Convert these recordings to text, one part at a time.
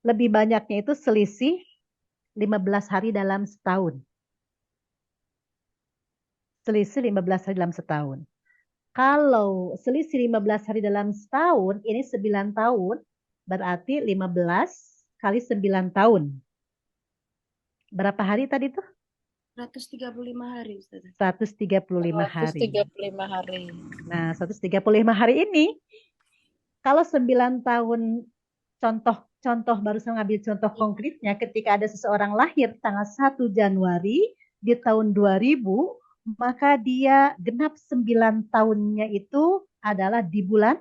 Lebih banyaknya itu selisih 15 hari dalam setahun. Selisih 15 hari dalam setahun. Kalau selisih 15 hari dalam setahun, ini 9 tahun, berarti 15 kali 9 tahun. Berapa hari tadi tuh? 135 hari, Ustaz. 135 hari. 135 hari. Nah, 135 hari ini, kalau 9 tahun, contoh barusan ngambil contoh konkretnya, ketika ada seseorang lahir tanggal 1 Januari di tahun 2000, maka dia genap 9 tahunnya itu adalah di bulan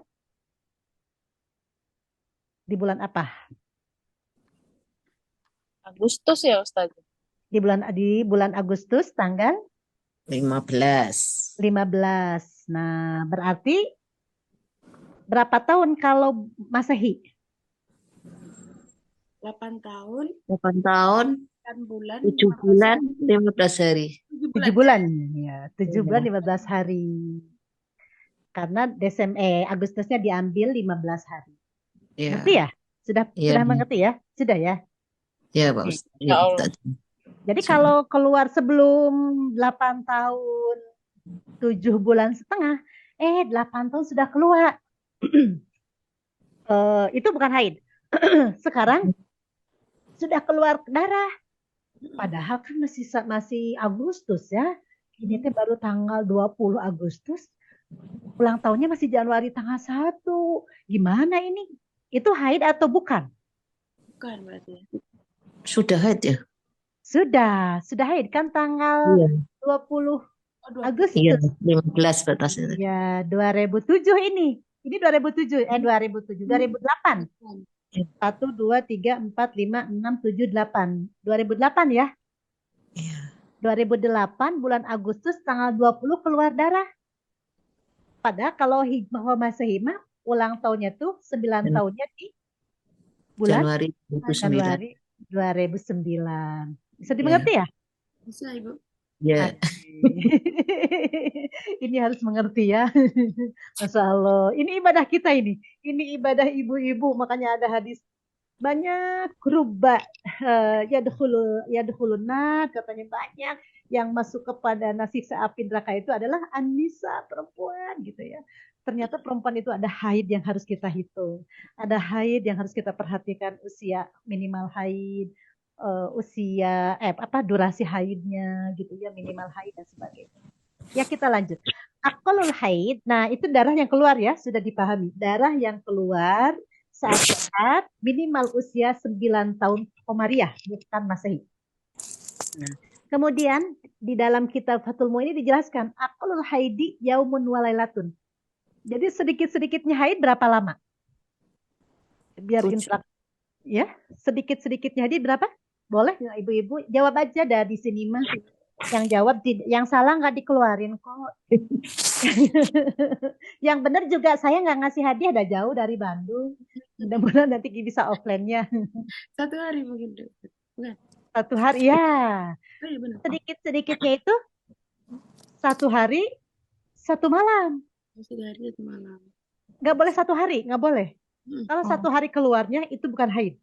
apa? Agustus ya Ustaz? Di bulan Agustus tanggal 15. 15. Nah, berarti berapa tahun kalau Masehi? 8 tahun, 8 tahun, 8 bulan, 7 bulan, 15 hari. 7 bulan. Ya, 7 bulan Iya. 15 hari. Karena Agustusnya diambil 15 hari. Iya. Ngerti ya? Sudah Iya. sudah mengerti ya? Sudah ya? Iya, Pak Oke. Ustaz. Ya Allah. Jadi kalau keluar sebelum 8 tahun 7 bulan setengah, 8 tahun sudah keluar. Itu bukan haid. Sekarang sudah keluar darah. Padahal kan masih Agustus ya. Ini teh baru tanggal 20 Agustus. Ulang tahunnya masih Januari tanggal 1. Gimana ini? Itu haid atau bukan? bukan berarti. Sudah haid ya? Sudah haid kan tanggal Iya. 20 Oh, 20. Agustus. Iya, 15 batasnya. Ya, 2007 ini. Ini 2007, 2007, 2008. 1, 2, 3, 4, 5, 6, 7, 8. 2008 ya. Iya. 2008 bulan Agustus tanggal 20 keluar darah. Padahal kalau Hikmah Masehi mah ulang tahunnya tuh 9 tahunnya di bulan Januari 2009. Januari 2009. Bisa Iya. dimengerti ya? Bisa, Ibu. Ya, Ini harus mengerti ya. Masya Allah. Ini ibadah kita ini. Ini ibadah ibu-ibu. Makanya ada hadis. Banyak rubba yadkhuluna katanya banyak yang masuk kepada siksa api neraka itu adalah anisa perempuan gitu ya. Ternyata perempuan itu ada haid yang harus kita hitung. Ada haid yang harus kita perhatikan usia minimal haid, usia durasi haidnya gitu ya, minimal haid dan sebagainya. Ya kita lanjut. Aqallul haid. Nah, itu darah yang keluar ya, sudah dipahami. Darah yang keluar saat minimal usia 9 tahun Komariah, bukan Masehi. Nah, kemudian di dalam kitab Fathul Mu'in ini dijelaskan aqallul haidi yaumun walailatun. Jadi sedikit-sedikitnya haid berapa lama? Biar 7. interaksi ya, sedikit-sedikitnya haid berapa? Boleh ya, ibu-ibu jawab aja dari sini mah. Yang jawab, yang salah nggak dikeluarin kok. Yang benar juga saya nggak ngasih hadiah, ada jauh dari Bandung. Mudah-mudahan nanti bisa offline-nya. 1 hari mungkin. Bukan. 1 hari ya. Oh, iya benar. Sedikit-sedikitnya itu 1 hari 1 malam. 1 hari 1 malam. Nggak boleh 1 hari, nggak boleh. Kalau 1 hari keluarnya itu bukan haid.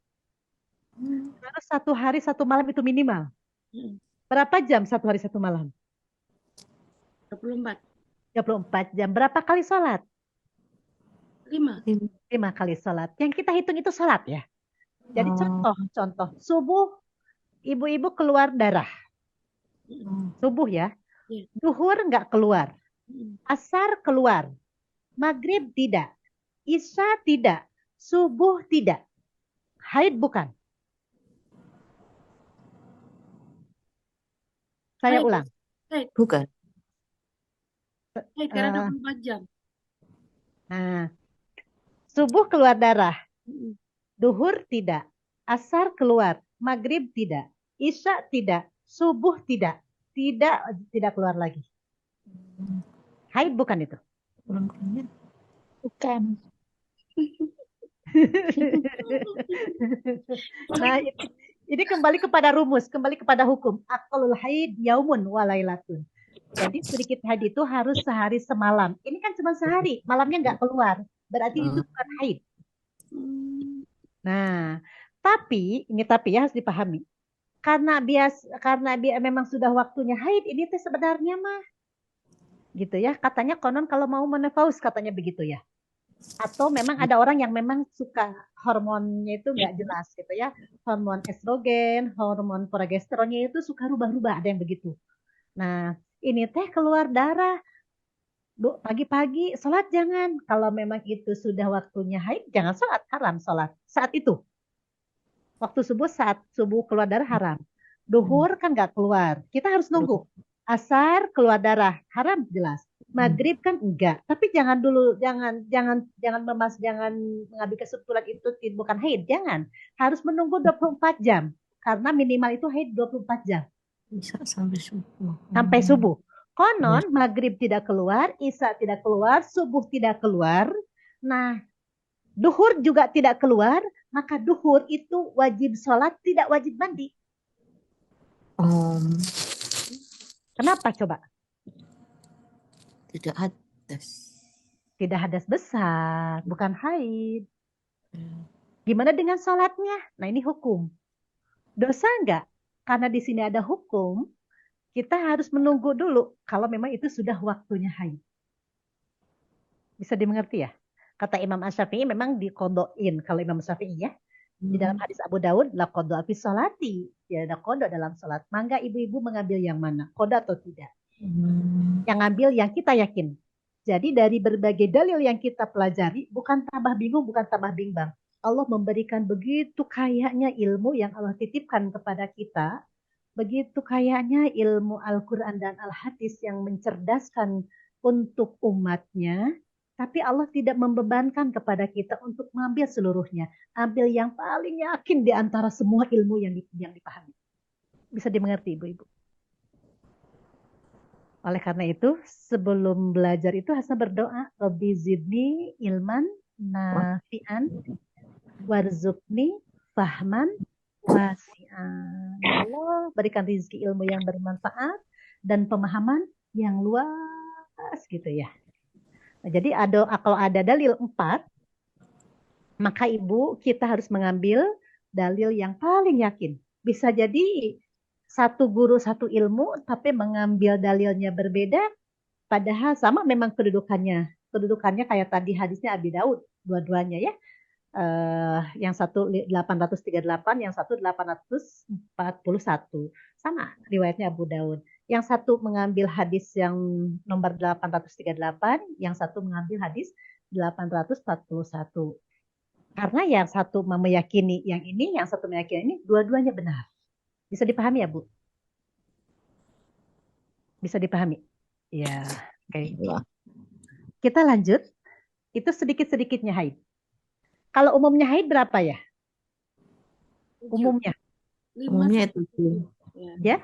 Harus 1 hari 1 malam itu minimal. Berapa jam 1 hari 1 malam? 24. 24 jam. Berapa kali sholat? 5. 5 kali sholat. Yang kita hitung itu sholat ya. Jadi contoh. Subuh, ibu-ibu keluar darah. Subuh ya. Duhur nggak keluar. Asar keluar. Maghrib tidak. Isya tidak. Subuh tidak. Haid bukan. Saya Haid. ulang. Haid. Bukan. Haid karena 24 jam. Nah, subuh keluar darah. Duhur tidak. Asar keluar. Maghrib tidak. Isya tidak. Subuh tidak. Tidak keluar lagi. Haid bukan itu? Bukan. Nah, ini kembali kepada rumus, kembali kepada hukum. Aqallul haid yaumun walailatun. Jadi sedikit haid itu harus sehari semalam. Ini kan cuma sehari, malamnya nggak keluar. Berarti itu bukan haid. Nah, Tapi ya harus dipahami. Karena memang sudah waktunya haid, ini teh sebenarnya mah gitu ya. Katanya konon kalau mau menopause katanya begitu ya. Atau memang ada orang yang memang suka hormonnya itu nggak jelas gitu ya. Hormon estrogen, hormon progesteronnya itu suka rubah-rubah, ada yang begitu. Nah, ini teh keluar darah. Pagi-pagi sholat jangan. Kalau memang itu sudah waktunya haid, jangan sholat, haram sholat. Saat itu. Waktu subuh, saat subuh keluar darah haram. Duhur kan nggak keluar. Kita harus nunggu. Asar keluar darah haram jelas. Maghrib kan enggak. Tapi jangan dulu, jangan mengambil kesimpulan itu bukan haid. Jangan. Harus menunggu 24 jam. Karena minimal itu haid 24 jam. Bisa sampai subuh. Sampai subuh. Konon maghrib tidak keluar, isya tidak keluar, subuh tidak keluar. Nah, duhur juga tidak keluar, maka duhur itu wajib sholat, tidak wajib mandi. Kenapa coba? Tidak hadas. Tidak hadas besar, bukan haid. Gimana dengan sholatnya? Nah ini hukum. Dosa enggak? Karena di sini ada hukum, kita harus menunggu dulu kalau memang itu sudah waktunya haid. Bisa dimengerti ya? Kata Imam Asy-Syafi'i memang dikodoin. Kalau Imam Syafi'i ya. Di dalam hadis Abu Daud, la qada fi sholati. Ya ada qada dalam sholat. Mangga ibu-ibu mengambil yang mana? Qada atau tidak? Yang ngambil yang kita yakin. Jadi dari berbagai dalil yang kita pelajari, bukan tambah bingung, bukan tambah bimbang. Allah memberikan begitu kayanya ilmu yang Allah titipkan kepada kita. Begitu kayanya ilmu Al-Quran dan Al-Hadis yang mencerdaskan untuk umatnya. Tapi Allah tidak membebankan kepada kita untuk mengambil seluruhnya. Ambil yang paling yakin di antara semua ilmu yang dipahami. Bisa dimengerti ibu-ibu. Oleh karena itu, sebelum belajar itu harus berdoa. Rabbi zidni ilman nafi'an warzuqni fahman wasi'an. Ya Allah, berikan rezeki ilmu yang bermanfaat dan pemahaman yang luas gitu ya. Nah, jadi kalau ada dalil 4, maka ibu kita harus mengambil dalil yang paling yakin. Bisa jadi satu guru satu ilmu, tapi mengambil dalilnya berbeda, padahal sama memang kedudukannya. Kedudukannya kayak tadi hadisnya Abi Daud, dua-duanya ya. Yang satu 838, yang satu 841. Sama riwayatnya Abu Daud. Yang satu mengambil hadis yang nomor 838, yang satu mengambil hadis 841. Karena yang satu meyakini yang ini, yang satu meyakini ini, dua-duanya benar. Bisa dipahami ya, Bu? Bisa dipahami? Ya, oke. Kita lanjut. Itu sedikit-sedikitnya haid. Kalau umumnya haid berapa ya? Umumnya? 5 Umumnya sampai 7. 7. Ya?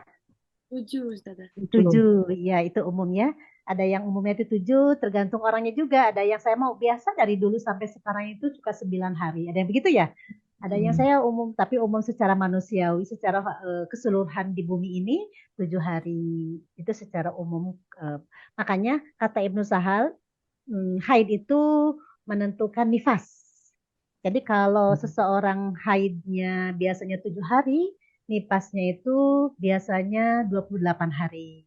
7, Ustazah. 7, ya itu umumnya. Ada yang umumnya itu 7, tergantung orangnya juga. Ada yang saya mau biasa dari dulu sampai sekarang itu suka 9 hari. Ada yang begitu ya? Ada yang saya umum, tapi umum secara manusiawi, secara keseluruhan di bumi ini 7 hari. Itu secara umum. Makanya kata Ibnu Sahal, haid itu menentukan nifas. Jadi kalau seseorang haidnya biasanya 7 hari, nifasnya itu biasanya 28 hari.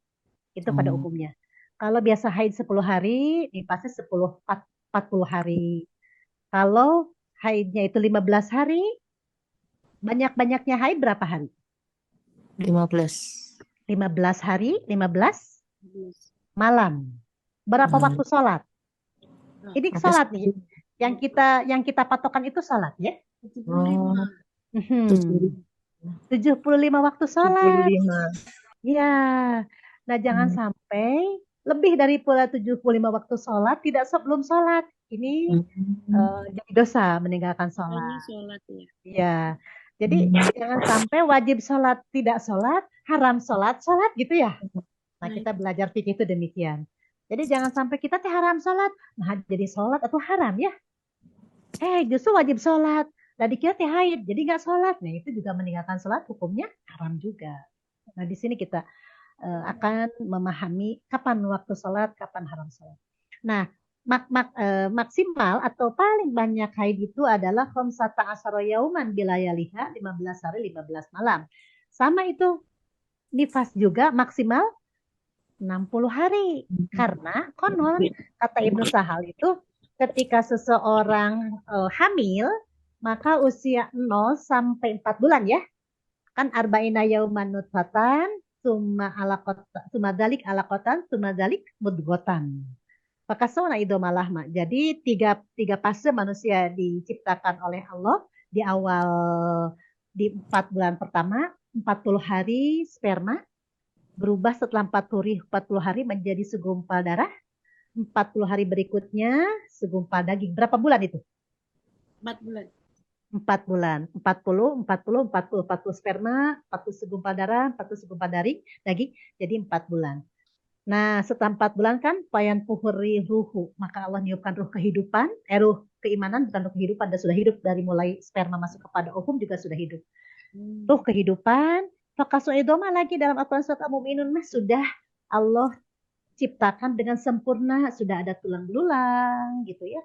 Itu pada umumnya. Kalau biasa haid 10 hari, nifasnya 40 hari. Kalau haidnya itu 15 hari, banyak-banyaknya haid berapa hari? 15. 15 hari, 15 malam. Berapa waktu sholat? Ini sholat nih. Yang kita patokan itu sholat ya. 75 waktu sholat. 75. Ya. Nah, jangan sampai lebih dari pula 75 waktu sholat belum sholat. Ini jadi dosa meninggalkan sholat. Ya. Jadi jangan sampai wajib sholat tidak sholat, haram sholat gitu ya. Nah, kita belajar fikih itu demikian. Jadi jangan sampai kita haram sholat, nah jadi sholat atau haram ya. Justru wajib sholat. Nah dikira haid, jadi nggak sholat. Nah itu juga meninggalkan sholat, hukumnya haram juga. Nah di sini kita akan memahami kapan waktu sholat, kapan haram sholat. Nah maksimal atau paling banyak haid itu adalah khamsata asyara yauman bilayaliha 15 hari 15 malam. Sama itu nifas juga maksimal 60 hari. Karena konon kata Ibnu Sahal itu ketika seseorang hamil maka usia 0 sampai 4 bulan ya. Kan arba'ina yauman nutfatan summa dalik alaqatan summa dalik mudghatan. Fakasona idomalah mak. Jadi tiga fase manusia diciptakan oleh Allah di awal di 4 bulan pertama 40 hari sperma berubah setelah 40 hari menjadi segumpal darah. 40 hari berikutnya segumpal daging. Berapa bulan itu? 4 bulan. 4 bulan. 40 sperma, 40 segumpal darah, 40 segumpal daging, jadi 4 bulan. Nah, setelah 4 bulan kan payan puhuri ruhu, maka Allah niupkan ruh kehidupan, ruh keimanan bukan ruh kehidupan, dan sudah hidup dari mulai sperma masuk kepada ovum juga sudah hidup. Ruh kehidupan, fakasu'idoma lagi dalam Al-Quran surat Al-Mu'minun sudah Allah ciptakan dengan sempurna, sudah ada tulang belulang gitu ya.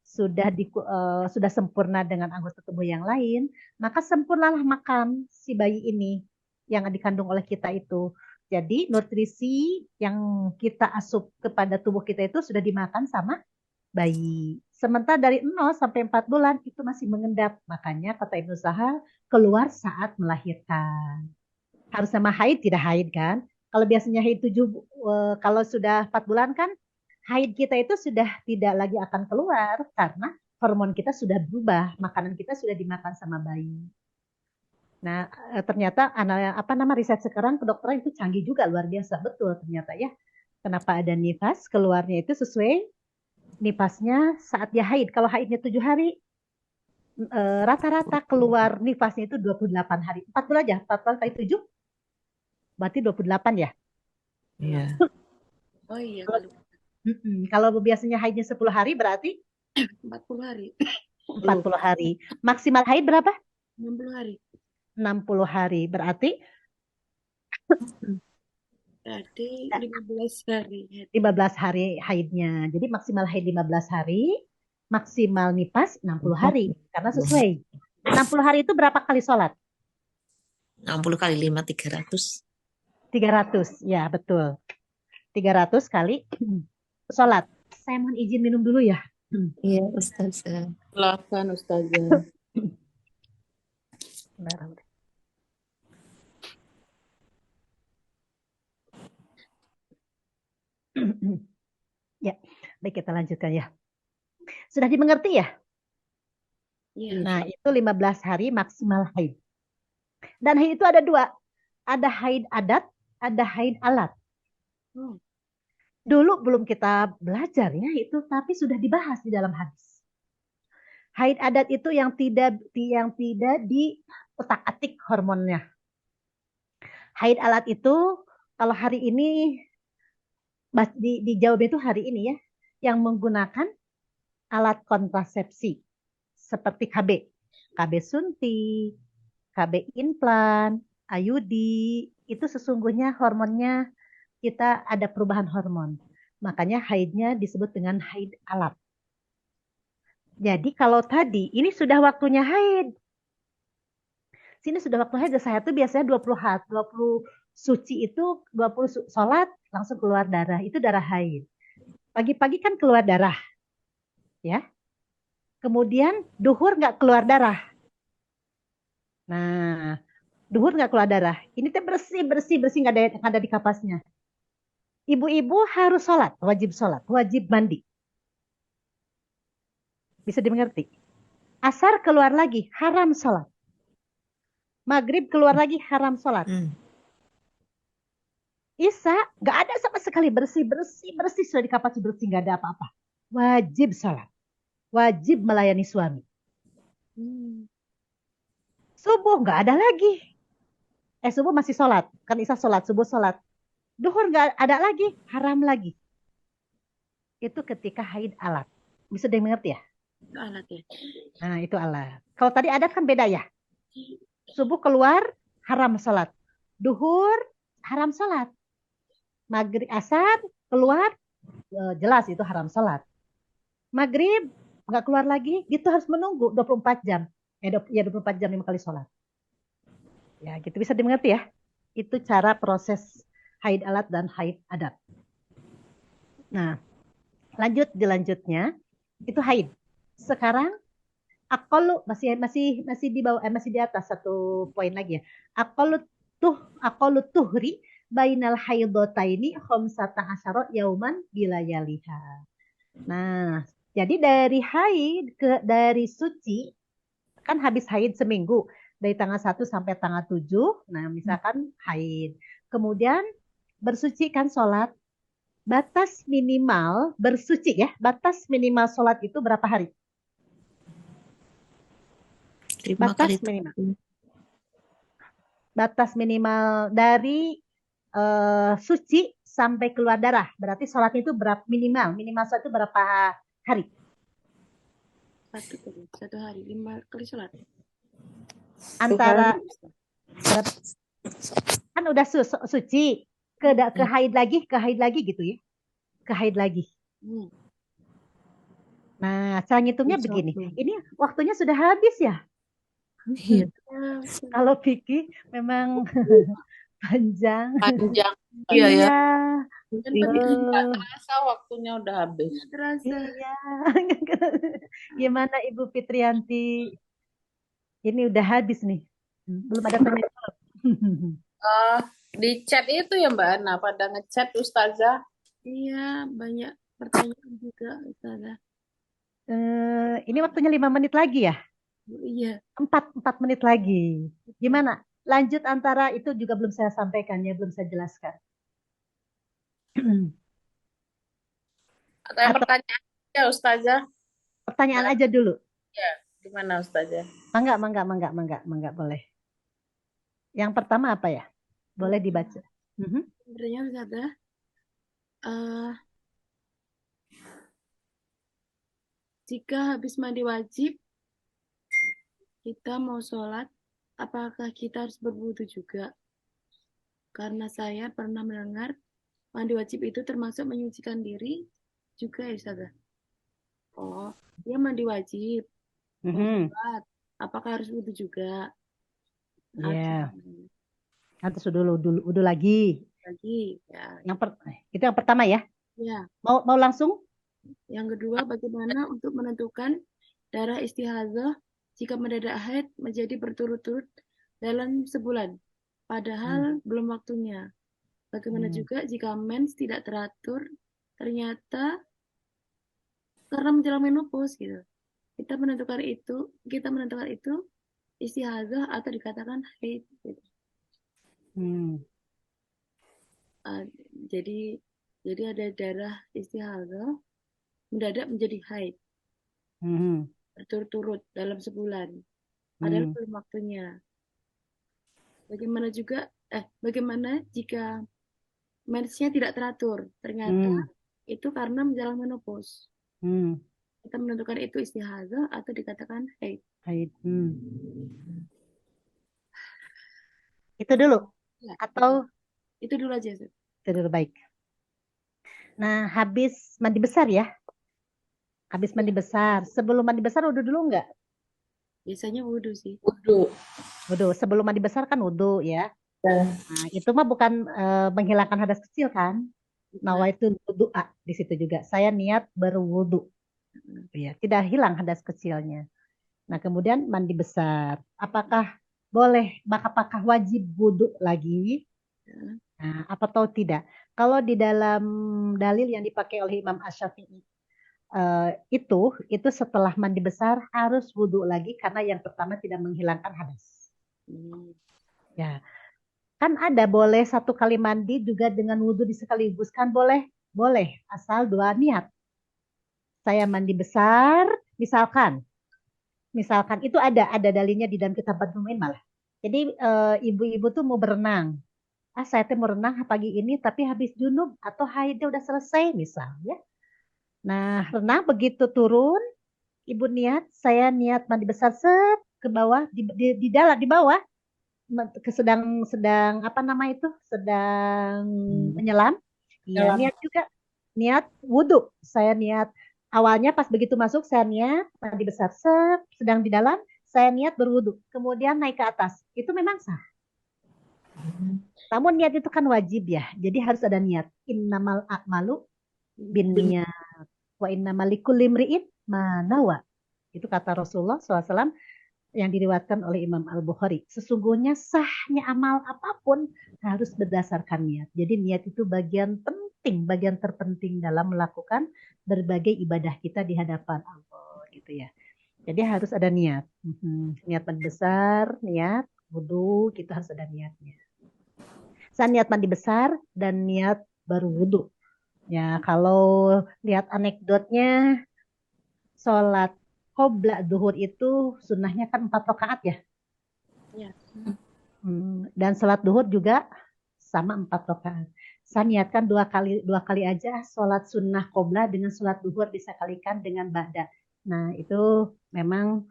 Sudah sempurna dengan anggota tubuh yang lain, maka sempurnalah makan si bayi ini yang dikandung oleh kita itu. Jadi nutrisi yang kita asup kepada tubuh kita itu sudah dimakan sama bayi. Sementara dari 0 sampai 4 bulan itu masih mengendap. Makanya kata Ibnu Sahal keluar saat melahirkan. Harus sama haid, tidak haid kan? Kalau biasanya haid 7, kalau sudah 4 bulan kan haid kita itu sudah tidak lagi akan keluar karena hormon kita sudah berubah, makanan kita sudah dimakan sama bayi. Nah, ternyata riset sekarang kedokteran itu canggih juga, luar biasa, betul ternyata ya. Kenapa ada nifas, keluarnya itu sesuai nifasnya saat dia haid. Kalau haidnya 7 hari, rata-rata keluar nifasnya itu 28 hari. 40 aja, 40 kali 7, berarti 28 ya. Iya. Oh iya, Kalau biasanya haidnya 10 hari berarti 40 hari. 40 hari. Maksimal haid berapa? 60 hari. 60 hari. Berarti Tadi 15 hari. 15 hari haidnya. Jadi maksimal haid 15 hari, maksimal nifas 60 hari. Karena sesuai. 60 hari itu berapa kali sholat? 60 kali 5, 300. 300, ya betul. 300 kali sholat. Saya mohon izin minum dulu ya. Iya, Ustazah. Silakan Ustazah. Ya, baik kita lanjutkan ya. Sudah dimengerti ya? Iya. Nah, itu 15 hari maksimal haid. Dan haid itu ada 2. Ada haid adat, ada haid alat. Dulu belum kita belajar ya itu, tapi sudah dibahas di dalam hadis. Haid adat itu yang tidak diotak-atik hormonnya. Haid alat itu kalau hari ini dijawab itu hari ini ya, yang menggunakan alat kontrasepsi seperti KB suntik, KB implan, IUD, itu sesungguhnya hormonnya kita ada perubahan hormon. Makanya haidnya disebut dengan haid alat. Jadi kalau tadi ini sudah waktunya haid. Sini sudah waktu haid, saya tuh biasanya 20 suci itu 20 sholat langsung keluar darah. Itu darah haid. Pagi-pagi kan keluar darah. Ya. Kemudian duhur nggak keluar darah. Nah, duhur nggak keluar darah. Ini teh bersih nggak ada di kapasnya. Ibu-ibu harus sholat, wajib mandi. Bisa dimengerti? Asar keluar lagi, haram sholat. Maghrib keluar lagi, haram sholat. Isya nggak ada sama sekali, bersih sudah di kapas, bersih nggak ada apa-apa. Wajib sholat, wajib melayani suami. Subuh nggak ada lagi. Subuh masih sholat, kan Isya sholat, subuh sholat. Duhur nggak ada lagi, haram lagi. Itu ketika haid alat. Bisa dimengerti ya? Itu alat ya. Nah, itu alat. Kalau tadi adat kan beda ya. Subuh keluar, haram sholat. Duhur, haram sholat. Maghrib asar, keluar, jelas itu haram sholat. maghrib nggak keluar lagi, itu harus menunggu 24 jam. Ya 24 jam 5 kali sholat. Ya, gitu bisa dimengerti ya. Itu cara proses haid alat dan haid adat. Nah, dilanjutnya itu haid. Sekarang akolu masih di bawah masih di atas satu poin lagi ya. Akolu tuhri bainal haidotaini khamsata asyara yauman bilayaliha. Nah, jadi dari suci kan habis haid seminggu dari tanggal 1 sampai tanggal 7. Nah, misalkan haid. Kemudian bersuci kan sholat. Batas minimal bersuci ya. Batas minimal sholat itu berapa hari? 5 Batas kali minimal. 7. Batas minimal dari suci sampai keluar darah. Berarti sholat itu berapa minimal? Minimal sholat itu berapa hari? Satu hari 5 kali sholat. Antara berapa? Kan udah suci ke haid lagi gitu ya. Ke haid lagi. Nah, cara ngitungnya begini. Ini waktunya sudah habis ya. Iya. Kalau Vicky memang panjang. Panjang. Iya ya. Dan nggak terasa waktunya udah habis. Terasa. Iya. Gimana Ibu Fitrianti? Ini udah habis nih. Belum ada tanya jawab. Di chat itu ya Mbak Ana, pada ngechat Ustazah. Iya, banyak pertanyaan juga, Ustazah. Ini waktunya 5 menit lagi ya? Iya. 4 menit lagi. Gimana? Lanjut antara itu juga belum saya sampaikan ya, belum saya jelaskan. Atau yang pertanyaan ya Ustazah? Pertanyaan aja dulu. Ya, gimana Ustazah? Mangga, boleh. Yang pertama apa ya? Boleh dibaca. Sebenarnya Ustazah, jika habis mandi wajib, kita mau sholat, apakah kita harus berwudu juga? Karena saya pernah mendengar mandi wajib itu termasuk menyucikan diri juga ya Ustazah. Oh, dia mandi wajib. Mau sholat, apakah harus wudu juga? Iya. Nanti wudu lagi. Ya. Itu yang pertama ya. Ya. Mau langsung? Yang kedua, bagaimana untuk menentukan darah istihadzah jika mendadak haid menjadi berturut-turut dalam sebulan, padahal belum waktunya. Bagaimana juga jika mens tidak teratur, ternyata karena menjelang menopause gitu. Kita menentukan itu istihadzah atau dikatakan haid. Gitu. Jadi ada darah istihadzah mendadak menjadi haid. Berturut-turut dalam sebulan. Padahal belum waktunya. Bagaimana jika mensnya tidak teratur? Ternyata itu karena menjelang menopause. Kita menentukan itu istihadzah atau dikatakan haid. Itu dulu? Ya. Atau? Itu dulu aja. Itu dulu, baik. Nah, habis mandi besar ya? Habis mandi besar. Sebelum mandi besar wudu dulu nggak? Biasanya wudu sih. Wudu. Sebelum mandi besar kan wudu ya. Nah, itu mah bukan menghilangkan hadas kecil kan? Nawaitu doa di situ juga. Saya niat berwudu. Ya, tidak hilang hadas kecilnya. Nah, kemudian mandi besar. Apakah wajib wudu lagi? Nah, apa tahu tidak? Kalau di dalam dalil yang dipakai oleh Imam Asy-Syafi'i itu setelah mandi besar harus wudu lagi karena yang pertama tidak menghilangkan hadas. Ya, kan ada boleh satu kali mandi juga dengan wudu disekaligus kan boleh asal 2 niat. Saya mandi besar, misalkan itu ada dalilnya di dalam kitab Badrul Muin malah. Jadi ibu-ibu tuh mau berenang. Saya mau renang pagi ini tapi habis junub atau haidnya udah selesai misalnya. Nah, renang begitu turun, ibu saya niat mandi besar ke bawah di bawah sedang apa nama itu? Sedang menyelam. Iya, niat juga. Niat wudu. Saya niat Awalnya pas begitu masuk saya niat mandi besar, sedang di dalam saya niat berwudu, kemudian naik ke atas. Itu memang sah. Namun niat itu kan wajib ya, jadi harus ada niat. Innamal a'malu bin niat wa innamal likulli imri'in ma nawa. Itu kata Rasulullah SAW yang diriwayatkan oleh Imam Al-Bukhari. Sesungguhnya sahnya amal apapun harus berdasarkan niat. Jadi niat itu bagian penting, bagian terpenting dalam melakukan berbagai ibadah kita di hadapan Allah gitu ya. Jadi harus ada niat. Niat besar, niat wudu, kita harus ada niatnya. Saya niat mandi besar dan niat baru wudu. Ya, kalau lihat anekdotnya, sholat qobla duhur itu sunnahnya kan 4 rakaat ya. Ya. Dan sholat duhur juga sama 4 rakaat. Saya niatkan dua kali aja sholat sunnah qobla dengan sholat duhur bisa kalikan dengan ba'da. Nah itu memang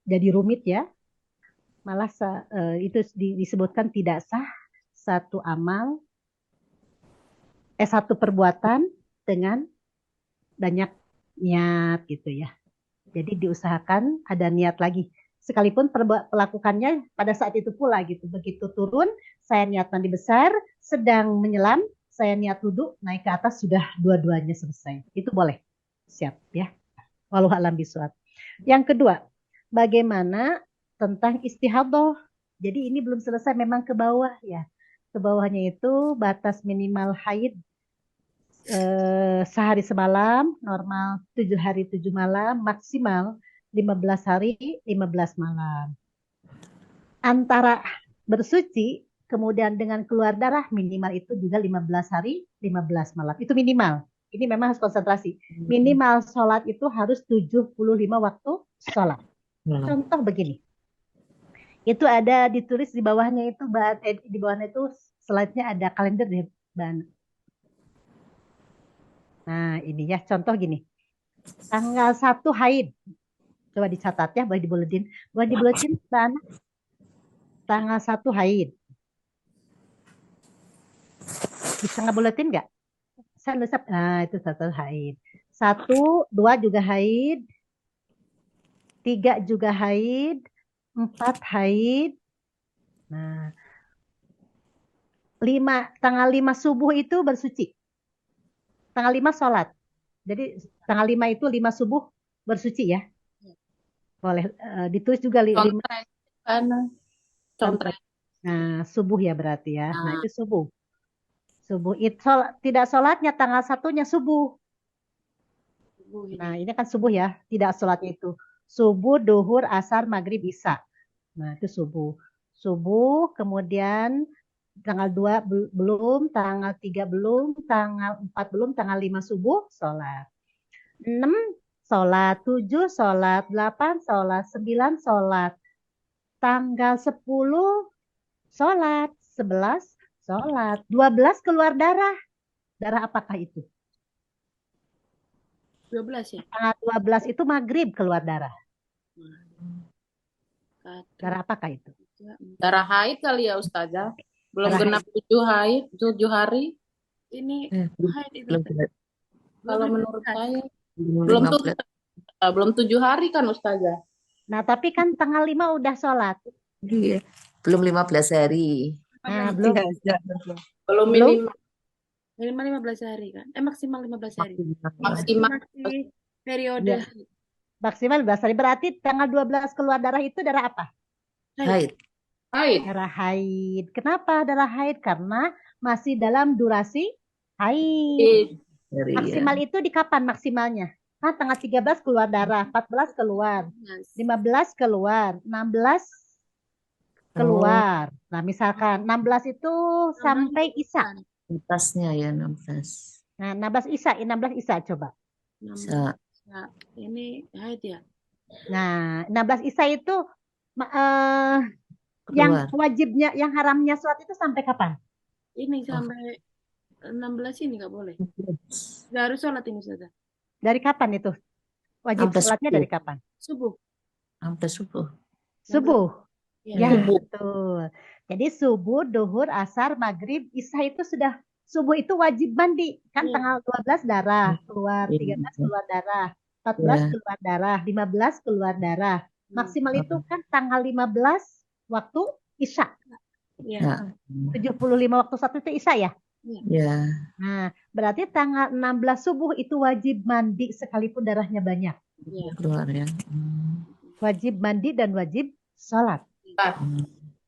jadi rumit ya. Malah itu disebutkan tidak sah satu perbuatan dengan banyak niat gitu ya. Jadi diusahakan ada niat lagi. Sekalipun pelakukannya pada saat itu pula gitu. Begitu turun, saya niat mandi besar, sedang menyelam, saya niat wudhu, naik ke atas sudah dua-duanya selesai. Itu boleh. Siap ya. Walau alam bisawab. Yang kedua, bagaimana tentang istihadhah. Jadi ini belum selesai, memang ke bawah ya. Ke bawahnya itu batas minimal haid sehari semalam, normal 7 hari 7 malam, maksimal 15 hari 15 malam. Antara bersuci kemudian dengan keluar darah minimal itu juga 15 hari 15 malam. Itu minimal. Ini memang harus konsentrasi. Minimal sholat itu harus 75 waktu sholat. Contoh begini. Itu ada ditulis di bawahnya itu, di bawahnya itu slide-nya ada kalender deh, Mbak. Nah ini ya contoh gini. Tanggal 1 haid. Coba dicatat ya, boleh dibuletin. Boleh dibuletin, Mbak Ana? Tanggal 1 haid. Bisa nggak buletin nggak? Saya nulis, itu 1 haid. 1, 2 juga haid. 3 juga haid. 4 haid. Nah, tanggal 5 subuh itu bersuci. Tanggal 5 sholat. Jadi tanggal 5 itu 5 subuh bersuci ya. Boleh ditulis juga 5. Contoh. Nah, subuh ya berarti ya. Nah, itu subuh. Subuh itu tidak sholatnya tanggal 1-nya subuh. Nah, ini kan subuh ya. Tidak sholatnya itu. Subuh, duhur, asar, maghrib, isya. Nah, itu subuh. Subuh, kemudian tanggal 2 belum, tanggal 3 belum, tanggal 4 belum, tanggal 5 subuh, sholat. 6 sholat, 7 sholat, 8 sholat, 9 sholat. Tanggal 10 sholat, 11 sholat, 12 keluar darah. Darah apakah itu? 12 ya? Tanggal 12 itu maghrib keluar darah. Darah apakah itu? Darah haid kali ya Ustazah. Belum Darah genap 7 hari. Ini haid itu. Kalau menurut saya belum belum 7 hari kan Ustazah. Nah, tapi kan tanggal 5 udah sholat. Iya. Belum 15 hari. Nah, belum. Belum minimal. Minimal 15 hari kan? Maksimal 15 hari. Maksimal. Periode. Ya. Maksimal 15 hari. Berarti tanggal 12 keluar darah itu darah apa? Haid. Darah haid. Kenapa darah haid? Karena masih dalam durasi haid. Maksimal itu di kapan maksimalnya? Nah, tanggal 13 keluar darah, 14 keluar, 15 keluar, 16 keluar. Nah, misalkan 16 itu sampai isya. Atasnya ya 16. Nah, 16 isya coba. Isya. Ini haid ya. Nah, 16 isya itu yang wajibnya, yang haramnya sholat itu sampai kapan? Ini sampai 16 ini nggak boleh. Nggak harus sholat ini saja. Dari kapan itu? Wajib sholatnya dari kapan? Subuh. Sampai subuh. Subuh. Ya, betul. Jadi subuh, duhur, asar, maghrib, isya itu sudah subuh itu wajib mandi. Kan Iya. tanggal 12 darah keluar, Iya. 13 keluar darah, 14 Ya. keluar darah, 15 keluar darah. Maksimal itu kan tanggal 15 waktu Isya. Iya. Ya. 75 waktu satu itu Isya ya. Ya. Nah, berarti tanggal 16 subuh itu wajib mandi sekalipun darahnya banyak. Iya. Keluar ya. Wajib mandi dan wajib sholat. Hmm.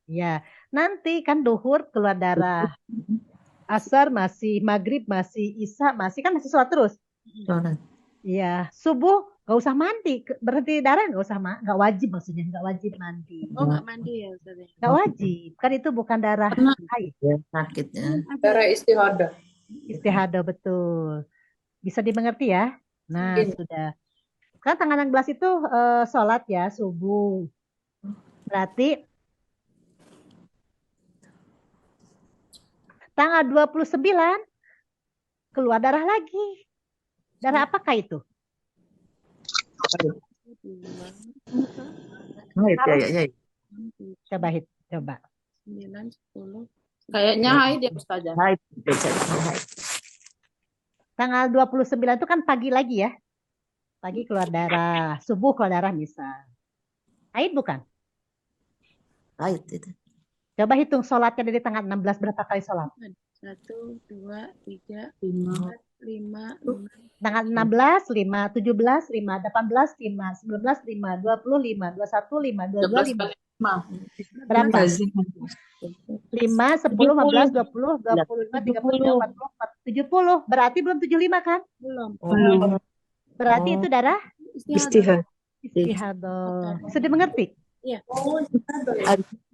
Ya, nanti kan duhur keluar darah. Asar masih, maghrib masih, isya masih, kan masih sholat terus. Sholat. Iya, subuh nggak usah mandi, berhenti darah nggak usah, nggak wajib maksudnya, nggak wajib mandi. Oh, nggak mandi ya Ustaz ya? Nggak wajib, kan itu bukan darah haid. Ya, sakitnya. Darah istihadah. Istihadah betul. Bisa dimengerti ya? Nah, Mungkin. sudah. Kan tanggal 16 itu sholat ya, subuh. Berarti tanggal 29 keluar darah lagi. Darah apakah itu? Haid ya, ya, ya. Coba hit, coba. 9, 10. Kayaknya haid ya Ustazah. Haid. Haid. Tanggal 29 itu kan pagi lagi ya. Pagi keluar darah, subuh keluar darah misal. Haid bukan? Haid itu. Coba hitung sholatnya dari tanggal 16 berapa kali sholat? 1, 2, 3, 4, 5, 6. Tanggal 16, 5, 17, 5, 18, 5, 19, 5, 20, 5, 21, 5, 22, 5. Berapa? 5, 10, 15, 20, 25, 30, 40, 70. Berarti belum 75 kan? Belum. Berarti itu darah Istihadah. istihadah. Bisa dimengerti? Iya.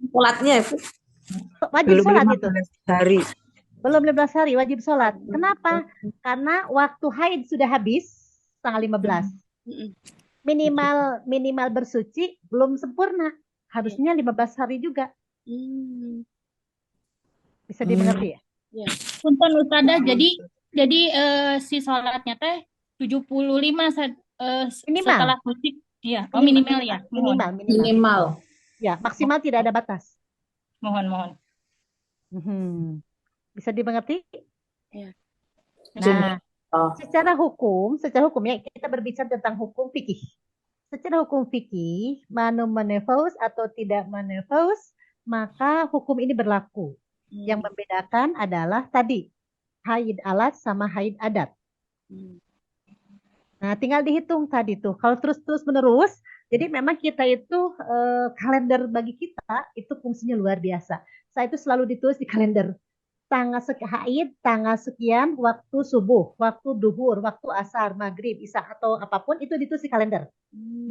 Sholatnya itu Wajib belum sholat itu. 15 hari. Belum 15 hari wajib sholat. Kenapa? Karena waktu haid sudah habis tanggal 15. Mm-mm. Minimal bersuci belum sempurna. Harusnya 15 hari juga. Hmm. Bisa dimengerti ya? Punten Ustazah, jadi si sholatnya teh 75 Minimal. setelah suci. Iya, oh minimal ya. Mohon. Minimal. Ya, maksimal tidak ada batas. Mohon. Bisa dimengerti? Ya. Nah, Oh. secara hukum ya kita berbicara tentang hukum fikih. Secara hukum fikih, manu menefus atau tidak menefus, maka hukum ini berlaku. Yang membedakan adalah tadi haid alat sama haid adat. Nah, tinggal dihitung tadi tuh. Kalau terus menerus, jadi memang kita itu kalender bagi kita itu fungsinya luar biasa. Saya itu selalu ditulis di kalender. Tanggal haid, tanggal sekian, waktu subuh, waktu duhur, waktu asar, maghrib, isya atau apapun itu ditulis di kalender.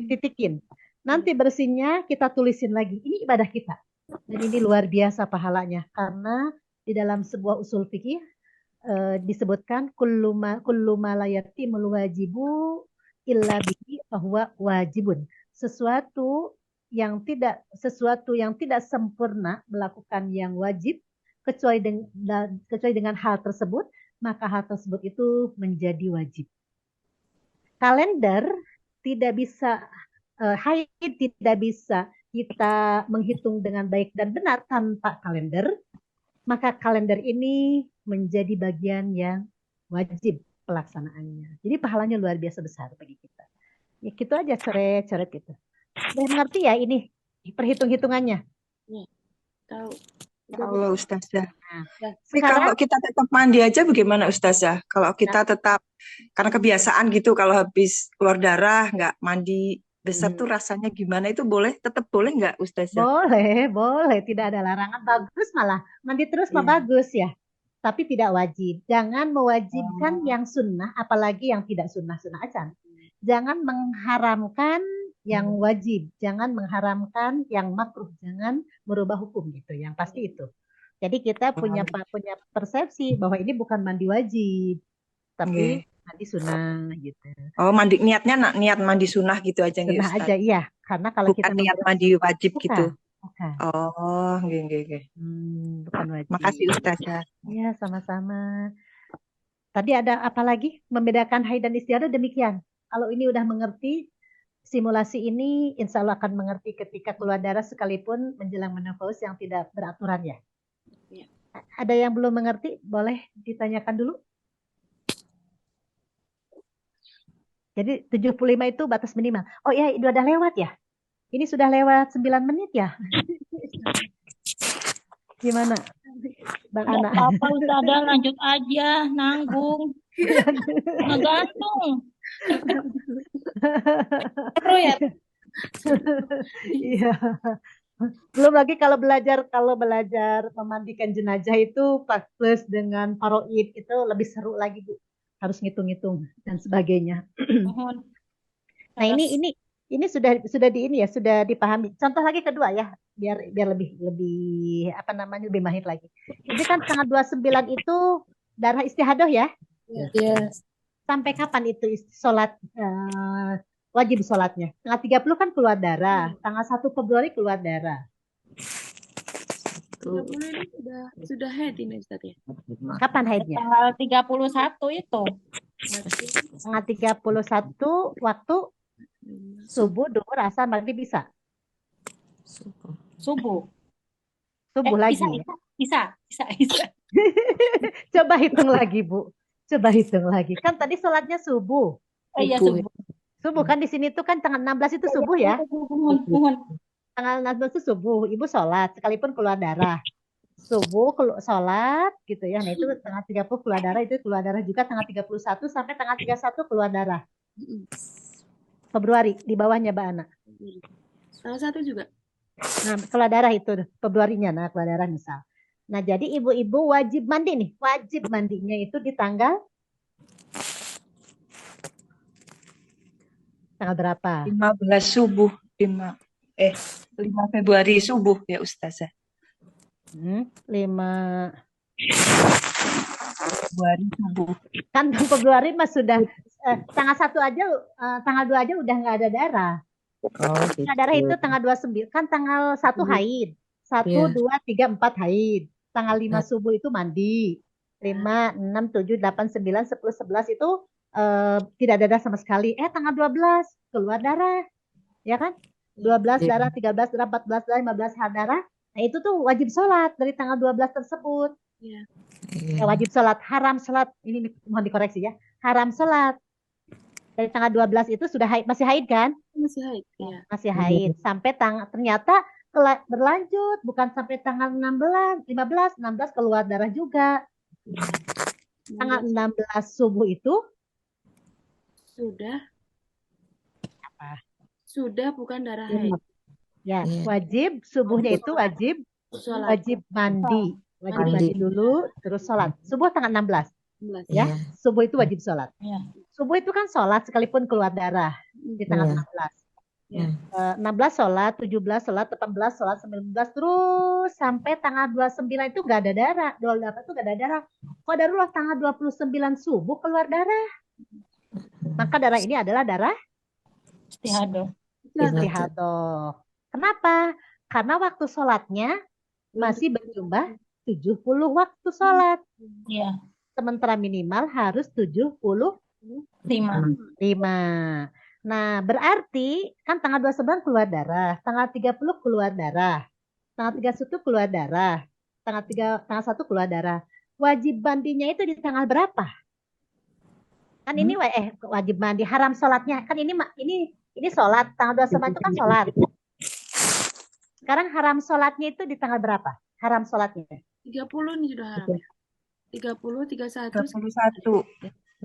Dititikin. Nanti bersihnya kita tulisin lagi. Ini ibadah kita. Dan ini luar biasa pahalanya. Karena di dalam sebuah usul fikih disebutkan kullu ma la yatimul wajibu illa bihi fahuwa wajibun. Sesuatu yang tidak sempurna melakukan yang wajib kecuali dengan hal tersebut, maka hal tersebut itu menjadi wajib. Kalender tidak bisa haid tidak bisa kita menghitung dengan baik dan benar tanpa kalender, maka kalender ini menjadi bagian yang wajib pelaksanaannya. Jadi pahalanya luar biasa besar bagi kita. Ya gitu aja coret gitu. Udah mengerti ya ini perhitung-hitungannya? Tahu. Kalau Ustazah. Nah, Tapi kalau kita tetap mandi aja bagaimana Ustazah? Kalau kita tetap, karena kebiasaan gitu, kalau habis keluar darah nggak mandi besar tuh rasanya gimana? Itu tetap boleh nggak Ustazah? Boleh, tidak ada larangan. Bagus malah, mandi terus mah bagus ya. Tapi tidak wajib. Jangan mewajibkan yang sunnah, apalagi yang tidak sunnah-sunnah aja. Jangan mengharamkan yang wajib, jangan mengharamkan yang makruh, jangan merubah hukum gitu. Yang pasti itu. Jadi kita punya persepsi bahwa ini bukan mandi wajib, tapi mandi sunnah gitu. Oh, niatnya niat mandi sunnah gitu aja nggih Sunnah Ustaz? aja iya, karena kalau Bukan kita niat mandi wajib gitu. Bukan. Oh, nggih. Bukan wajib. Makasih Ustazah. Ya, sama-sama. Tadi ada apa lagi? Membedakan haid dan istihadah demikian. Kalau ini udah mengerti, simulasi ini insya Allah akan mengerti ketika keluar darah sekalipun menjelang menopause yang tidak beraturan ya. Ada yang belum mengerti? Boleh ditanyakan dulu. Jadi 75 itu batas minimal. Oh ya, itu udah lewat ya? Ini sudah lewat 9 menit ya? Gimana, Bang Nggak Ana? apa-apa Ustazah, lanjut aja, nanggung, ngegantung. Seru ya. Iya. Belum lagi kalau belajar memandikan jenazah itu plus dengan faraid itu lebih seru lagi, Bu. Harus ngitung-ngitung dan sebagainya. Mohon. Nah, ini sudah di ini ya, sudah dipahami. Contoh lagi kedua ya, biar lebih apa namanya lebih mahir lagi. Jadi kan tanggal 29 itu darah istihadah ya. Yes. Sampai kapan itu sholat wajib sholatnya? Tanggal 30 kan keluar darah, tanggal 1 Februari keluar darah. 30 ini sudah haid ini Ustaz ya. Kapan haidnya? Tanggal 31 itu. Tanggal 31 waktu subuh, duhur, asar, maghrib bisa. Subuh. Subuh lagi. Bisa. Coba hitung lagi, Bu. Coba hitung lagi. Kan tadi sholatnya subuh. Oh iya, subuh. Subuh kan di sini tuh kan tanggal 16 itu subuh ya. Mohon. Tanggal 16 itu subuh. Ibu sholat sekalipun keluar darah. Subuh sholat gitu ya. Nah itu tanggal 30 keluar darah, itu keluar darah juga tanggal 31 sampai tanggal 31 keluar darah. Februari di bawahnya Mbak Ana. Salah satu juga. Nah, keluar darah itu Februarinya, nah keluar darah misal. Nah, jadi ibu-ibu wajib mandi nih. Wajib mandinya itu di tanggal berapa? 15 subuh. 5 Februari subuh ya Ustazah. 5 Februari subuh. kan Februari mas sudah tanggal 1 aja tanggal 2 aja udah nggak ada darah. Oh, gitu. Darah itu tanggal 29 kan tanggal 1 haid. 1 Iya. 2 3 4 haid. Tanggal 5 subuh itu mandi. 5 6 7 8 9 10 11 itu tidak ada darah sama sekali. Tanggal 12 keluar darah. Ya kan? 12 darah, 13 darah, 14 darah, 15 darah. Nah, itu tuh wajib sholat dari tanggal 12 tersebut. Iya. Wajib sholat, haram sholat. Ini mohon dikoreksi ya. Haram sholat. Dari tanggal 12 itu sudah haid, masih haid kan? Masih haid. Iya. Masih haid. Sampai ternyata berlanjut. Bukan sampai tanggal 16, 15, 16 keluar darah juga. Tanggal 16 subuh itu Sudah. apa? Sudah bukan darah haid. Ya, wajib subuhnya itu wajib Sholat. wajib mandi. Wajib Mandi. mandi dulu terus sholat. Subuh tanggal 16 16. ya. Subuh itu wajib sholat. Iya. Subuh itu kan sholat sekalipun keluar darah di tanggal 16. Iya. 16 sholat, 17 sholat, 18 sholat, 19 terus sampai tanggal 29 itu nggak ada darah. 28 itu nggak ada darah. Kok darulah tanggal 29 subuh keluar darah. Maka darah ini adalah darah Istihadah. istihadah. Kenapa? Karena waktu sholatnya masih berjumlah 70 waktu sholat. Iya. Sementara minimal harus 75. 5. Nah, berarti kan tanggal 29 keluar darah, tanggal 30 keluar darah, tanggal 31 keluar darah, tanggal 1 keluar darah. Wajib mandinya itu di tanggal berapa? Kan ini wajib mandi, haram sholatnya. Kan ini sholat, tanggal 29 itu kan sholat. Sekarang haram sholatnya itu di tanggal berapa? Haram sholatnya. 30 ini sudah haram. 30, 31. 31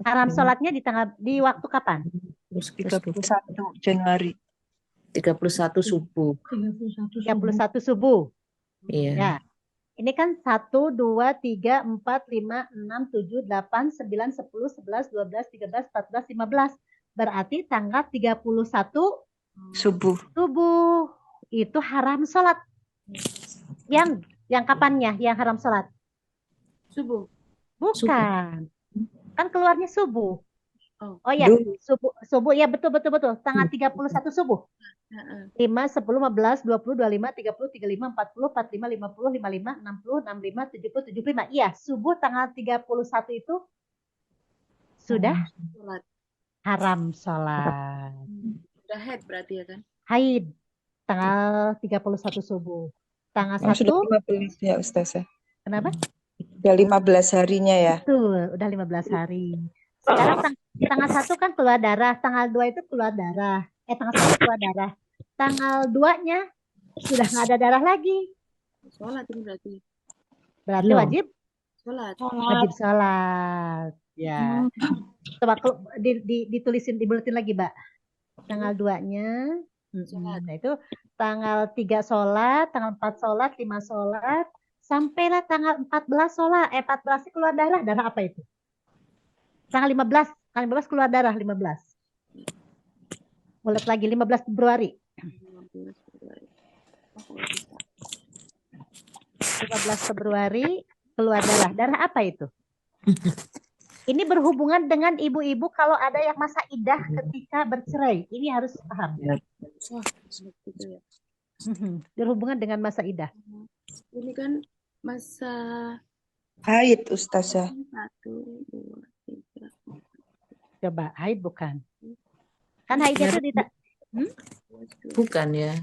Haram sholatnya di waktu kapan? 31 Januari. 31 subuh. 31 subuh. Iya. Ya. Ini kan 1, 2, 3, 4, 5, 6, 7, 8, 9, 10, 11, 12, 13, 14, 15. Berarti tanggal 31 Subuh. subuh itu haram sholat. Yang kapannya yang haram sholat? Subuh. Bukan. Kan keluarnya subuh. Oh ya, Duh. subuh ya betul. Tanggal 31 subuh. 5, 10, 15, 20, 25, 30, 35, 40, 45, 50, 55, 60, 65, 70, 75. Iya, subuh tanggal 31 itu sudah Sholat. haram sholat. Sudah haid berarti ya kan? Haid tanggal 31 subuh. Tanggal Oh, 1 sudah 15 ya Ustazah. kenapa? Udah 15 harinya ya. Betul, udah 15 hari. Sekarang tanggal 1 kan keluar darah, tanggal 2 itu keluar darah. Tanggal 1 keluar darah. Tanggal 2-nya sudah nggak ada darah lagi. Sholat ini berarti. Berarti Belum. wajib Sholat. wajib sholat. Ya. Coba ditulisin, dibuletin lagi, Mbak. Tanggal 2-nya. Sholat. Nah, itu tanggal 3 sholat, tanggal 4 sholat, 5 sholat, sampailah tanggal 14 sholat. 14 keluar darah. Darah apa itu? Tanggal 15 keluar darah, 15. Ulet lagi, 15 Februari. 15 Februari keluar darah. Darah apa itu? Ini berhubungan dengan ibu-ibu kalau ada yang masa idah ketika bercerai. Ini harus paham. Wah, gitu ya. Berhubungan dengan masa idah. Ini kan masa Haid, Ustazah. 1, 2, 3, 4. Coba, haid bukan? Kan haidnya itu Bukan ya.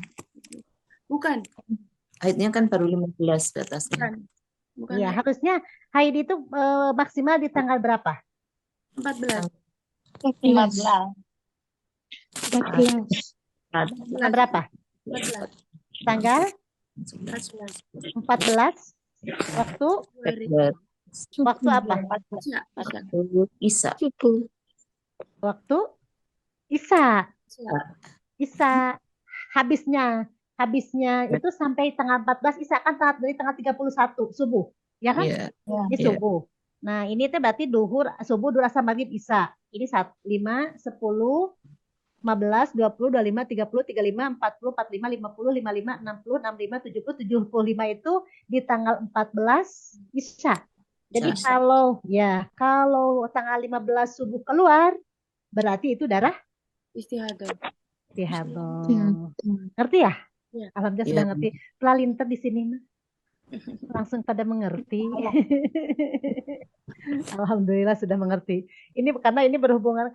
Bukan. Haidnya kan baru 15 ke atasnya. Bukan. Bukan. ya, harusnya haid itu maksimal di tanggal berapa? 14. 15. Tanggal berapa? 14. Tanggal 14. 14. Waktu apa? Isya. Isa. Waktu Isya. Isya. Habisnya itu sampai tanggal 14 Isya kan dari tanggal 31 subuh. Ya kan? Iya. Ini Iya. subuh. Nah, ini tuh berarti subuh, duhur, asar, maghrib, isya. Ini 5, 10, 15, 20, 25, 30, 35, 40, 45, 50, 55, 60, 65, 70, 75 itu di tanggal 14 isya. Jadi Isya. kalau tanggal 15 subuh keluar, berarti itu darah Istihadah. istihadah. Ngerti ya? Iya. Alhamdulillah Iya. sudah ngerti. Pelintir di sini mah. Langsung pada mengerti. Alhamdulillah sudah mengerti. Ini karena ini berhubungan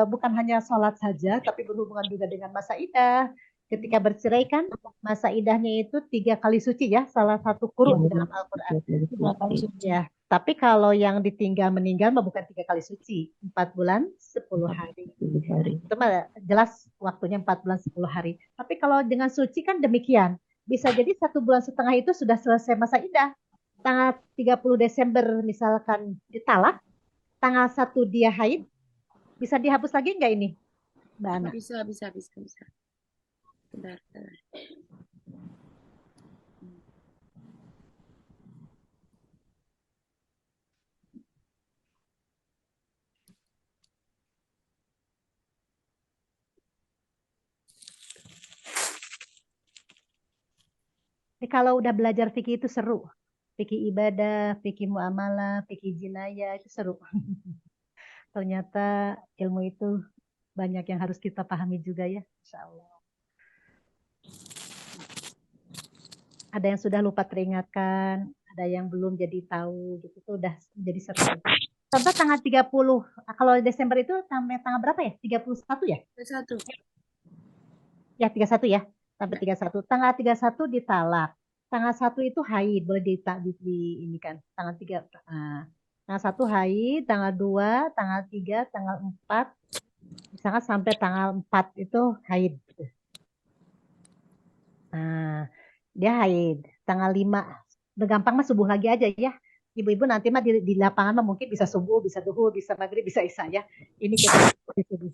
bukan hanya sholat saja, tapi berhubungan juga dengan masa idah. Ketika bercerai kan masa idahnya itu 3 kali suci ya, salah satu kurun di dalam Al-Quran. Ya, tapi kalau yang ditinggal meninggal mah bukan 3 kali suci, 4 bulan 10 hari. Itu mah jelas waktunya 4 bulan 10 hari. Tapi kalau dengan suci kan demikian. Bisa jadi 1 bulan setengah itu sudah selesai masa idah. Tanggal 30 Desember misalkan ditalak, tanggal 1 dia haid, bisa dihapus lagi nggak ini, Mbak Ana? Bisa. Bentar. Jadi kalau udah belajar fikih itu seru. Fikih ibadah, fikih muamalah, fikih jinayah itu seru. Ternyata ilmu itu banyak yang harus kita pahami juga ya, insya Allah. Ada yang sudah lupa teringatkan, ada yang belum jadi tahu, gitu tuh udah jadi seru. Contoh tanggal 30, kalau Desember itu sampai tanggal berapa ya? 31 ya? 1. Ya 31 ya, sampai 31. Tanggal 31 ditalak. Tanggal 1 itu haid, boleh di ini kan. Tanggal 3. Tanggal 1 haid, tanggal 2, tanggal 3, tanggal 4. Misalkan sampai tanggal 4 itu haid. Nah, dia haid. Tanggal 5, gampang mah subuh lagi aja ya. Ibu-ibu nanti mah di lapangan mah mungkin bisa subuh, bisa duhur, bisa maghrib, bisa isya ya. Ini kita di subuh.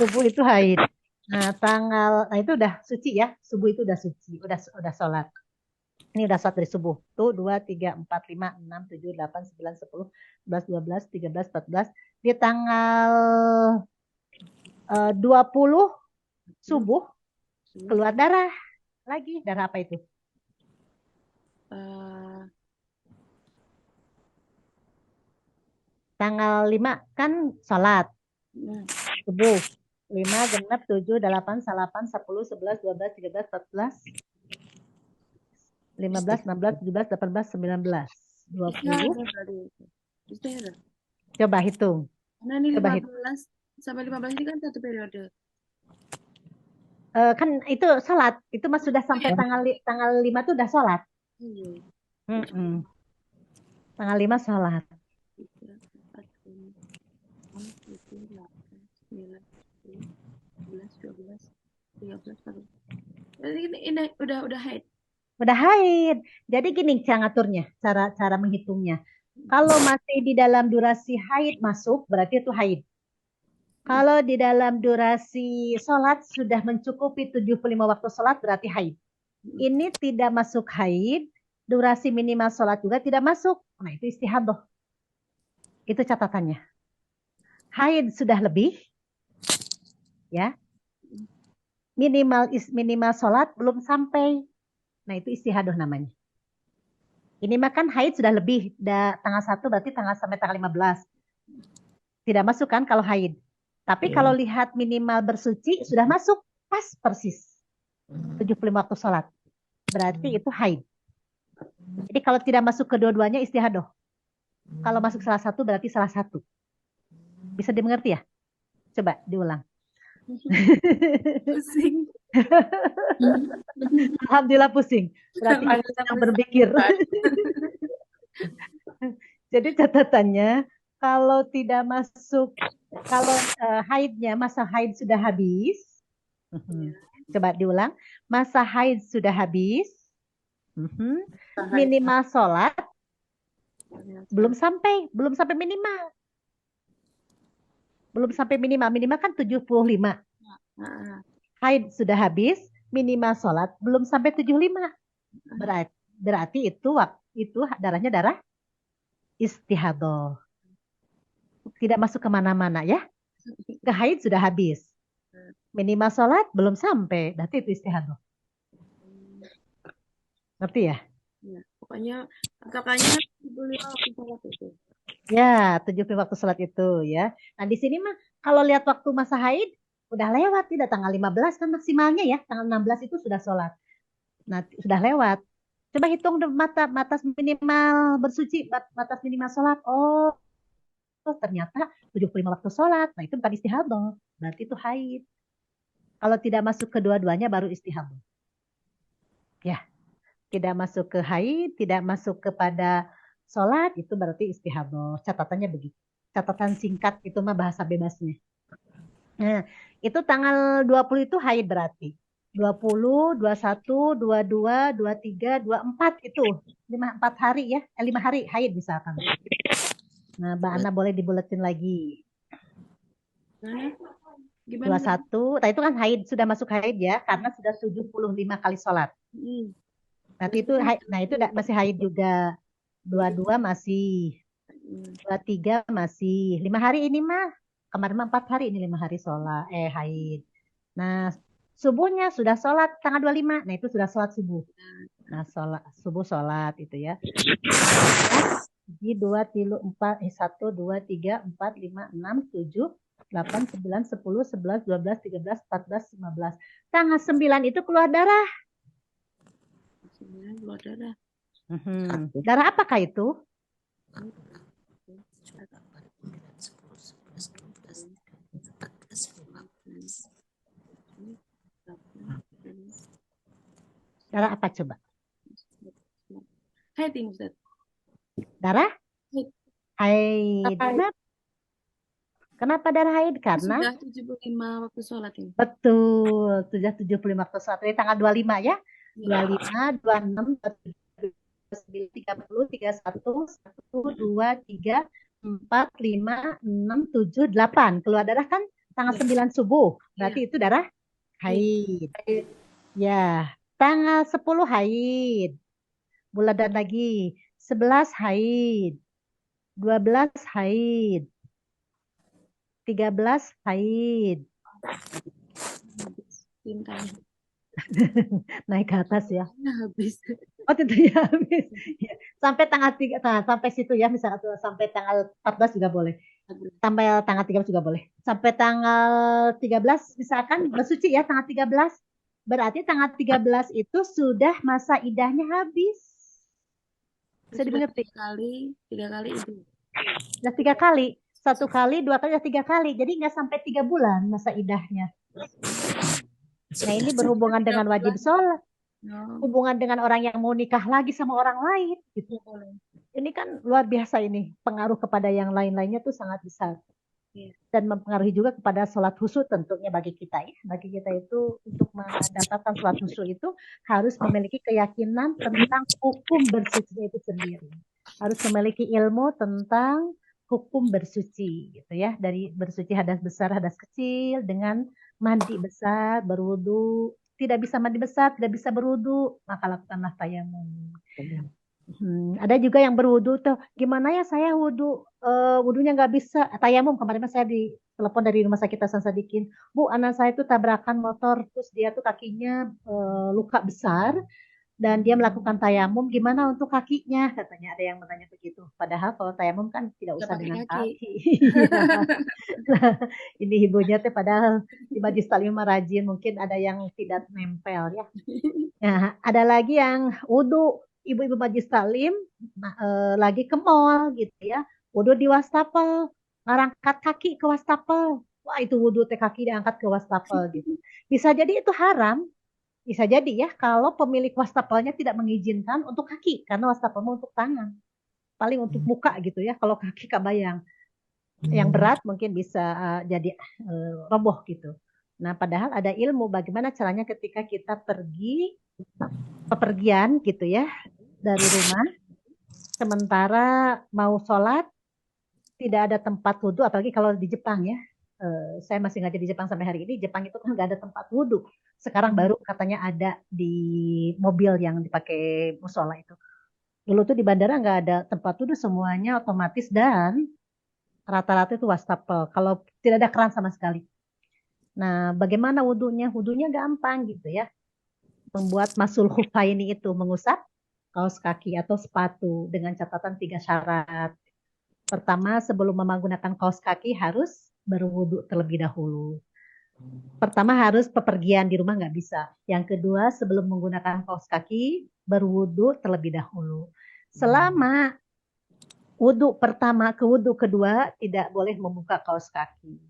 Subuh itu haid. Nah, itu udah suci ya. Subuh itu udah suci, udah sholat. Ini udah sholat dari subuh. Tuh 2, 3, 4, 5, 6, 7, 8, 9, 10, 11, 12, 13, 14. Di tanggal 20 subuh keluar darah lagi. Darah apa itu? Tanggal 5 kan sholat subuh. 5, genap, 7, 8, 8, 10, 11, 12, 13, 14, 15, 16, 17, 18, 19, 20. Coba hitung. Nah, ini Coba 15 sampai 15 ini kan 1 periode. Kan itu sholat. Itu mas sudah sampai tanggal 5 itu udah sholat. Tanggal 5 sholat. 3, 4, 5, 6, 7, 8, 9, 10, 11, 12, 13, 14. Ini udah haid. Udah haid. Jadi gini cara ngaturnya, cara menghitungnya. Kalau masih di dalam durasi haid masuk, berarti itu haid. Kalau di dalam durasi sholat sudah mencukupi 75 waktu sholat, berarti haid. Ini tidak masuk haid, durasi minimal sholat juga tidak masuk. Nah, itu istihadah. Itu catatannya. Haid sudah lebih, ya. Minimal sholat belum sampai. Nah, itu istihadah namanya. Ini makan haid sudah lebih, tanggal 1 berarti sampai tanggal 15. Tidak masuk kan kalau haid. Tapi kalau lihat minimal bersuci sudah masuk, pas persis. 75 waktu sholat. Berarti itu haid. Jadi kalau tidak masuk kedua-duanya istihadah. Kalau masuk salah satu berarti salah satu. Bisa dimengerti ya? Coba diulang. Pusing. Alhamdulillah pusing. Berarti kita sedang berpikir. Jadi catatannya kalau tidak masuk, kalau haidnya masa haid sudah habis. Coba diulang. Masa haid sudah habis. Minimal sholat belum sampai minimal. Belum sampai minimal kan 75. Haid sudah habis, minimal sholat belum sampai 75. Berarti itu darahnya darah istihadah. Tidak masuk kemana-mana ya. Ke haid sudah habis. Minimal sholat belum sampai, berarti itu istihadah. Ngerti ya? Ya, pokoknya patokannya 75 waktu sholat itu. Ya, 70 waktu sholat itu ya. Nah di sini mah kalau lihat waktu masa haid udah lewat, tidak tanggal 15 kan maksimalnya ya. Tanggal 16 itu sudah sholat. Nah sudah lewat. Coba hitung batas minimal bersuci, batas minimal sholat. Oh ternyata 75 waktu sholat. Nah itu bukan istihadah. Berarti itu haid. Kalau tidak masuk kedua-duanya baru istihadah. Ya. Tidak masuk ke haid, tidak masuk kepada sholat, itu berarti istihadah. Catatannya begitu. Catatan singkat itu mah bahasa bebasnya. Nah, itu tanggal 20 itu haid berarti. 20, 21, 22, 23, 24 itu. 4 hari ya. 5 hari haid misalkan. Nah, Mbak Ana boleh dibuletin lagi. Gimana? 21, nah itu kan haid, sudah masuk haid ya, karena sudah 75 kali sholat. Nanti itu, nah itu masih haid juga. 22 masih, 23 masih. 5 hari ini mah, kemarin mah 4 hari, ini 5 hari sholat, haid. Nah, subuhnya sudah sholat tanggal 25, nah itu sudah sholat subuh. Nah, subuh sholat itu ya. Jadi 2, 3, 4, 1, 2, 3, 4, 5, 6, 7, 8, 9, 10, 11, 12, 13, 14, 15. Tanggal 9 itu keluar darah. Keluar darah. Darah apakah itu? Darah apa coba? Haid, Ustaz. Darah? Haid. Haid. Kenapa darah haid? Karena sudah 75 waktu sholat ini. Betul, sudah 75 waktu sholat. Dari tanggal 25 ya. 25, 26, 29, 30, 31, 1, 2, 3, 4, 5, 6, 7, 8. Keluar darah kan tanggal 9 subuh. Berarti itu darah haid. Ya, tanggal 10 haid. Bulan lagi. 11 haid. 12 haid. 13 haid. Naik ke atas ya. Habis. Oh, tentunya habis. Ya. Sampai tanggal 3, nah, sampai situ ya, misalnya sampai tanggal 14 juga boleh. Sampai tanggal 13 juga boleh. Sampai tanggal 13 misalkan bersuci ya tanggal 13. Berarti tanggal 13 itu sudah masa idahnya habis. Bisa dimengerti? 3 kali itu. Sudah 3 kali. 1 kali, 2 kali, 3 kali. Jadi nggak sampai 3 bulan masa idahnya. Nah ini berhubungan dengan wajib sholat. Hubungan dengan orang yang mau nikah lagi sama orang lain. Gitu. Ini kan luar biasa ini. Pengaruh kepada yang lain-lainnya tuh sangat besar. Iya. Dan mempengaruhi juga kepada sholat khusyuk tentunya bagi kita ya. Bagi kita itu untuk mendapatkan sholat khusyuk itu harus memiliki keyakinan tentang hukum bersuci itu sendiri. Harus memiliki ilmu tentang hukum bersuci gitu ya. Dari bersuci hadas besar, hadas kecil dengan mandi besar, berwudu. Tidak bisa mandi besar, tidak bisa berwudu, maka lakukanlah tayamum. Ada juga yang berwudu tuh, gimana ya saya wudu, wudunya nggak bisa, tayamum. Kemarin saya di telepon dari rumah sakit Hasan Sadikin, Bu, anak saya tuh tabrakan motor, terus dia tuh kakinya luka besar, dan dia melakukan tayamum, gimana untuk kakinya? Katanya ada yang bertanya begitu. Padahal kalau tayamum kan tidak Nggak usah pakai dengan kaki. kaki. Nah, ini ibunya tuh padahal di Majlis Taklim rajin, mungkin ada yang tidak nempel ya. Nah, ada lagi yang wudhu, ibu-ibu Majlis Taklim lagi ke mall gitu ya. Wudhu di wastafel, ngangkat kaki ke wastafel. Wah, itu wudhu teh kaki diangkat ke wastafel gitu. Bisa jadi itu haram, bisa jadi ya kalau pemilik wastafelnya tidak mengizinkan untuk kaki karena wastafelnya untuk tangan. Paling untuk muka gitu ya. Kalau kaki kebayang. Yang berat mungkin bisa jadi roboh gitu. Nah, padahal ada ilmu bagaimana caranya ketika kita pergi pepergian gitu ya dari rumah, sementara mau sholat tidak ada tempat wudhu, apalagi kalau di Jepang ya. Saya masih ngajar di Jepang sampai hari ini. Jepang itu kan nggak ada tempat wudhu. Sekarang baru katanya ada di mobil yang dipakai musola itu. Dulu tuh di bandara nggak ada tempat wudhu, semuanya otomatis dan rata-rata itu wastafel. Kalau tidak ada keran sama sekali. Nah, bagaimana wudhunya? Wudhunya gampang gitu ya. Membuat masul khufaini itu mengusap kaos kaki atau sepatu dengan catatan 3 syarat. Pertama, sebelum menggunakan kaos kaki harus berwudu terlebih dahulu. Pertama harus pepergian, di rumah nggak bisa. Yang kedua, sebelum menggunakan kaos kaki berwudu terlebih dahulu. Selama wudu pertama ke wudu kedua tidak boleh membuka kaos kaki.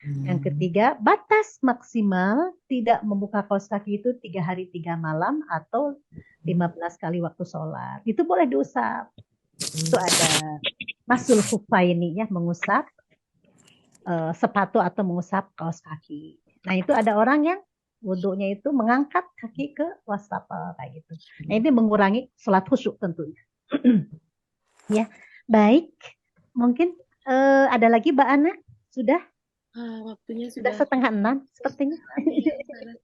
Yang ketiga, batas maksimal tidak membuka kaos kaki itu 3 hari 3 malam atau 15 kali waktu sholat. Itu boleh diusap. Itu ada masul khufaini ya, mengusap sepatu atau mengusap kaos kaki. Nah, itu ada orang yang wudunya itu mengangkat kaki ke wastafel kayak gitu. Nah, ini mengurangi sholat khusyuk tentunya. Ya, baik. Mungkin ada lagi Mbak Ana? Sudah? Waktunya Sudah sudah 5:30 sepertinya. iya, Sarah.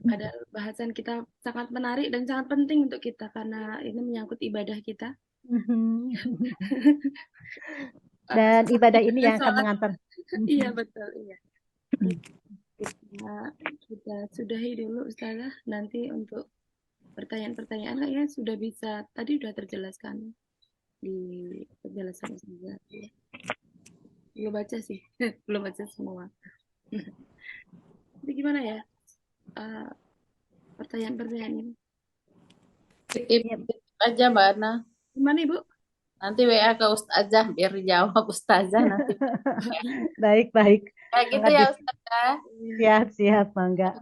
Padahal bahasan kita sangat menarik dan sangat penting untuk kita karena ini menyangkut ibadah kita. Dan ibadah ini yang akan sholat. mengantar. Iya, betul. Iya. Kita sudahi dulu, Ustazah. Nanti untuk pertanyaan-pertanyaan ya sudah bisa, tadi sudah terjelaskan di penjelasan Ustazah. Belum baca sih, belum baca semua. Tapi gimana ya? Pertanyaan-pertanyaan ini. Skip aja Mbak Ana. Gimana Ibu? Nanti WA ke Ustazah biar jawab Ustazah nanti. Baik. Kayak gitu ya Ustazah. Siap, mangga.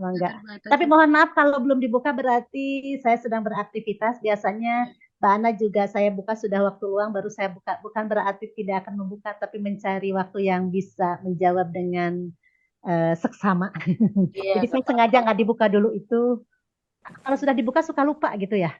Tapi mohon maaf kalau belum dibuka berarti saya sedang beraktivitas. Biasanya Mbak Ana juga saya buka sudah waktu luang baru saya buka. Bukan berarti tidak akan membuka, tapi mencari waktu yang bisa menjawab dengan seksama. Iya, Jadi saya sengaja nggak dibuka dulu itu. Kalau sudah dibuka suka lupa gitu ya.